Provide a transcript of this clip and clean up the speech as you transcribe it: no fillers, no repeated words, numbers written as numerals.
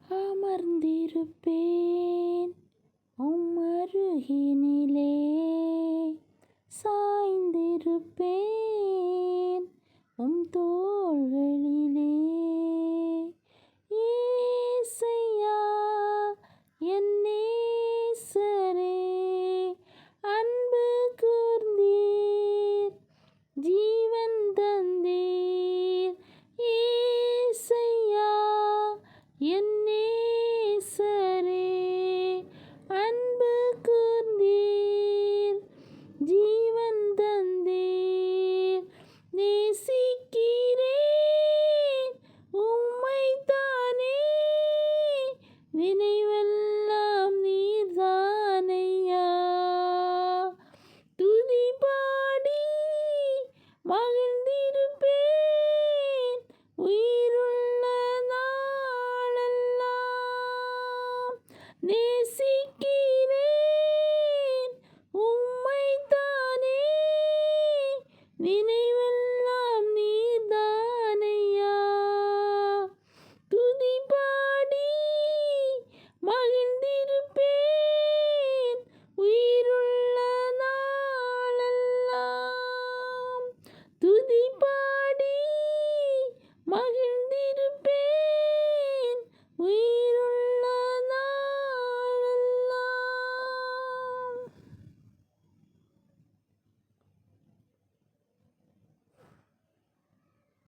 அமர்ந்திருப்பேன் அருகினிலே, சாய்ந்திருப்பேன் தோள்களிலே. ஏசையா என் நேசரே, அன்பு கூர்ந்தீர், ஜீவன் தந்தீர். ஏசையா என் நேசரே, அன்பு கூர்ந்தீர், ஜீவன் தந்தீர். நேசிக்கிறேன் உம்மைத்தானே, நினைவெல்லாம் நீர்தானையா. துதி பாடி மகிழ்ந்திருப்பேன் உயிருள்ள நாளெல்லாம். நேசிக்கிறேன் உம்மைத்தானே, நினைவெல்லாம்